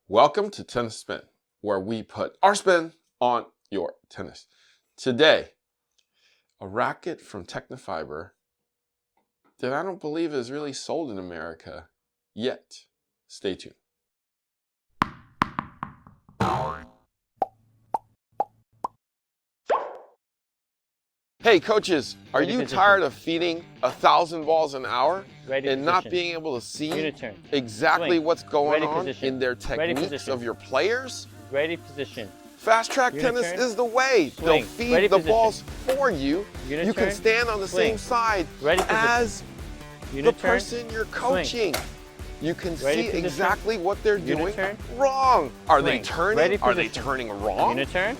Welcome to Tennis Spin, where we put our spin on your tennis. Today, a racket from Tecnifibre that I don't believe is really sold in America yet. Stay tuned. Hey coaches, are you tired of feeding 1,000 balls an hour and not being able to see exactly what's going on in their techniques of your players? Ready position. Fast track tennis is the way. They'll feed the balls for you. You can stand on the same side as the person you're coaching. You can see exactly what they're doing wrong. Are they turning? Are they turning wrong? Uniturn.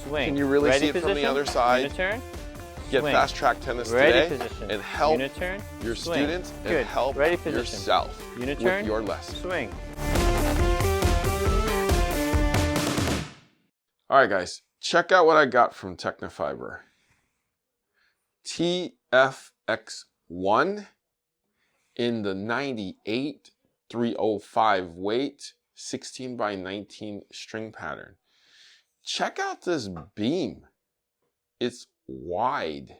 Swing. Can you really see it from the other side? Uniturn. Get fast track tennis today and help your Swing. students and help yourself with your lesson. Swing. All right, guys, check out what I got from Tecnifibre. Fx1 in the 98-305 weight, 16 by 19 string pattern. Check out this beam. It's wide.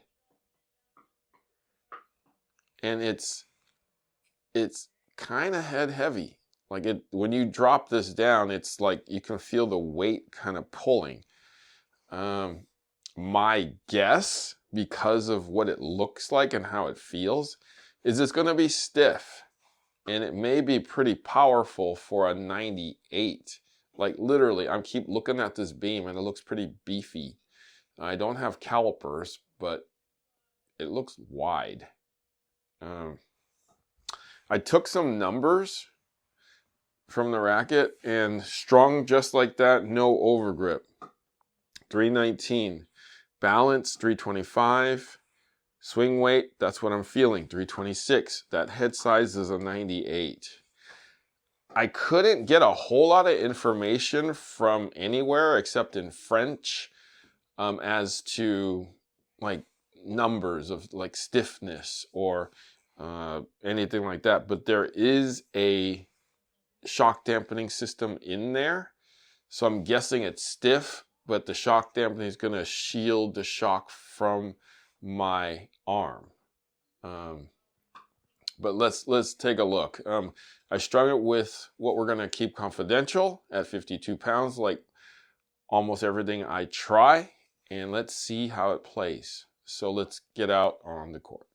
And it's kind of head heavy. Like when you drop this down, it's like you can feel the weight kind of pulling. My guess, because of what it looks like and how it feels, is it's going to be stiff. And it may be pretty powerful for a 98. Like literally, I keep looking at this beam and it looks pretty beefy. I don't have calipers, but it looks wide. I took some numbers from the racket and strung just like that, no overgrip. 319. Balance, 325. Swing weight, that's what I'm feeling, 326. That head size is a 98. I couldn't get a whole lot of information from anywhere except in French as to like numbers of like stiffness or anything like that. But there is a shock dampening system in there. So I'm guessing it's stiff, but the shock dampening is going to shield the shock from my arm. But let's take a look. I strung it with what we're going to keep confidential at 52 pounds, like almost everything I try. And let's see how it plays. So let's get out on the court.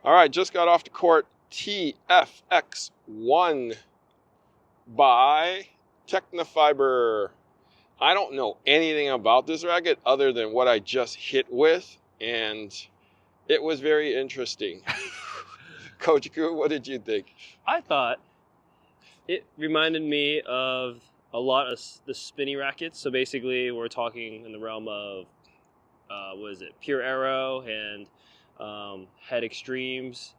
All right, just got off the court. Fx1 by Tecnifibre. I don't know anything about this racket other than what I just hit with, and it was very interesting. Coach Koo, what did you think? I thought it reminded me of a lot of the spinny rackets. So basically, we're talking in the realm of, what is it, Pure Aero and head extremes,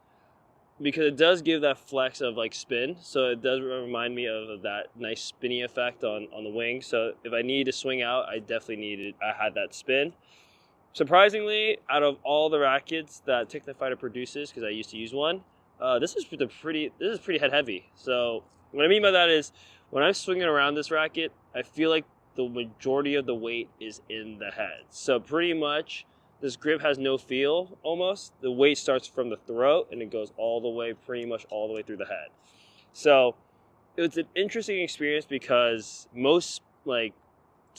because it does give that flex of like spin, so it does remind me of that nice spinny effect on the wing. So if I need to swing out, I definitely had that spin. Surprisingly, out of all the rackets that Tecnifibre produces, because I used to use one, this is pretty head heavy. So what I mean by that is when I'm swinging around this racket, I feel like the majority of the weight is in the head. So pretty much this grip has no feel almost. The weight starts from the throat and it goes all the way, pretty much all the way through the head. So it was an interesting experience because most like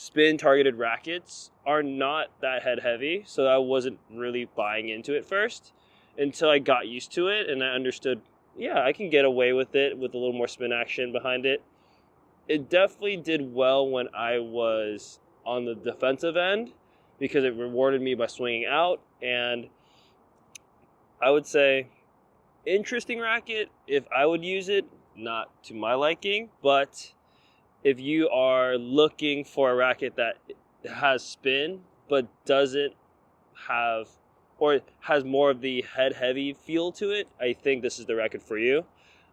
spin targeted rackets are not that head heavy, so I wasn't really buying into it first until I got used to it and I understood, yeah, I can get away with it with a little more spin action behind it. It definitely did well when I was on the defensive end because it rewarded me by swinging out, and I would say interesting racket if I would use it, not to my liking, but if you are looking for a racket that has spin but doesn't have, or has more of the head heavy feel to it, I think this is the racket for you.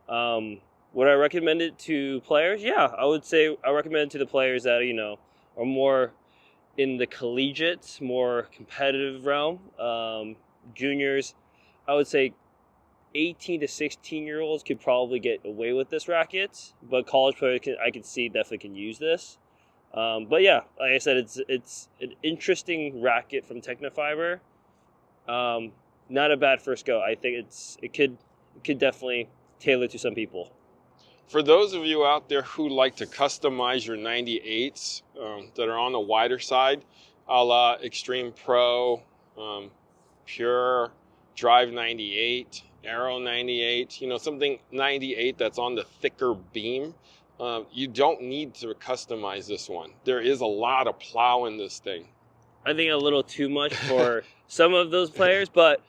Would I recommend it to players? Yeah, I would say I recommend it to the players that, you know, are more in the collegiate, more competitive realm. Juniors, I would say 18 to 16-year-olds could probably get away with this racket, but college players I can see definitely can use this. But yeah, like I said, it's an interesting racket from Tecnifibre. Not a bad first go. I think it could definitely tailor to some people. For those of you out there who like to customize your 98s that are on the wider side, a la Extreme Pro, Pure, Drive 98, Aero 98, you know, something 98 that's on the thicker beam, you don't need to customize this one. There is a lot of plow in this thing. I think a little too much for some of those players, but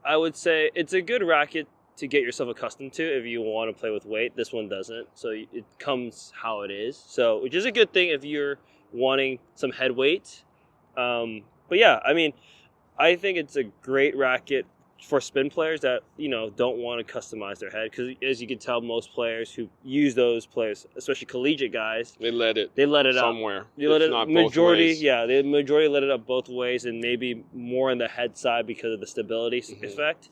I would say it's a good racket to get yourself accustomed to if you want to play with weight. This one doesn't, so it comes how it is. So, which is a good thing if you're wanting some head weight. But yeah, I mean, I think it's a great racket for spin players that, you know, don't want to customize their head, because as you can tell, most players who use those players, especially collegiate guys, they let it somewhere. Up. They let it not majority, both ways. Yeah, the majority let it up both ways, and maybe more on the head side because of the stability effect.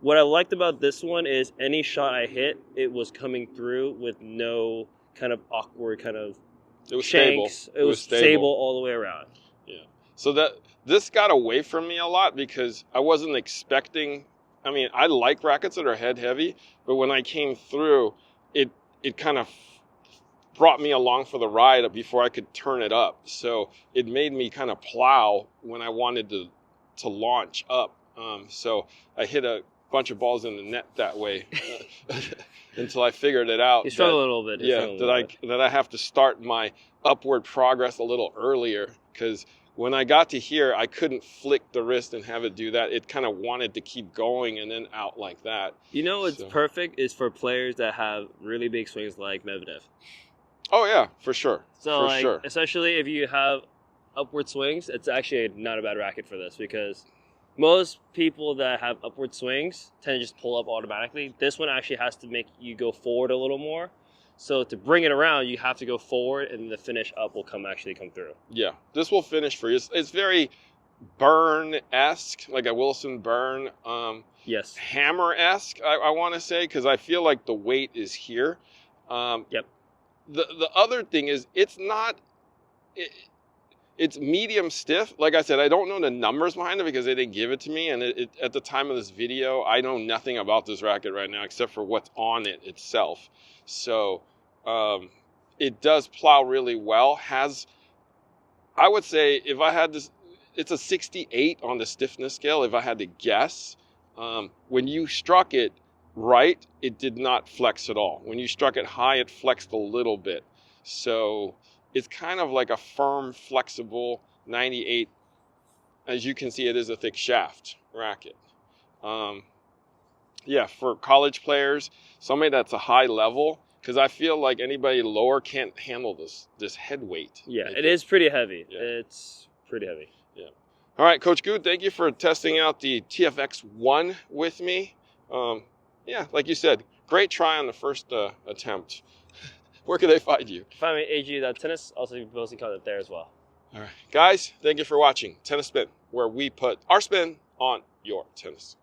What I liked about this one is any shot I hit, it was coming through with no kind of awkward kind of it was shanks. Stable. It was stable all the way around. Yeah. So this got away from me a lot because I wasn't expecting. I mean, I like rackets that are head heavy, but when I came through, it kind of brought me along for the ride before I could turn it up. So it made me kind of plow when I wanted to launch up. So I hit a bunch of balls in the net that way until I figured it out. You struggle a little bit. Yeah, that I have to start my upward progress a little earlier, because when I got to here, I couldn't flick the wrist and have it do that. It kind of wanted to keep going and then out like that. You know what's perfect is for players that have really big swings like Medvedev. Oh yeah, for sure. So especially if you have upward swings, it's actually not a bad racket for this, because most people that have upward swings tend to just pull up automatically. This one actually has to make you go forward a little more. So to bring it around, you have to go forward, and the finish up will come through. Yeah, this will finish for you. It's very Burn-esque, like a Wilson Burn. Yes. Hammer-esque, I want to say, because I feel like the weight is here. Yep. The other thing is it's not... It's medium stiff. Like I said, I don't know the numbers behind it because they didn't give it to me. And at the time of this video, I know nothing about this racket right now except for what's on it itself. So it does plow really well. I would say if I had this, it's a 68 on the stiffness scale if I had to guess. When you struck it right, it did not flex at all. When you struck it high, it flexed a little bit. So it's kind of like a firm, flexible 98. As you can see, it is a thick shaft racket. Yeah, for college players, somebody that's a high level, because I feel like anybody lower can't handle this head weight. Yeah, it is pretty heavy. Yeah. It's pretty heavy. Yeah. All right, Coach Gu, thank you for testing out the Fx1 with me. Yeah, like you said, great try on the first attempt. Where can they find you? Find me at ag.tennis. Also, you can post content there as well. All right. Guys, thank you for watching Tennis Spin, where we put our spin on your tennis.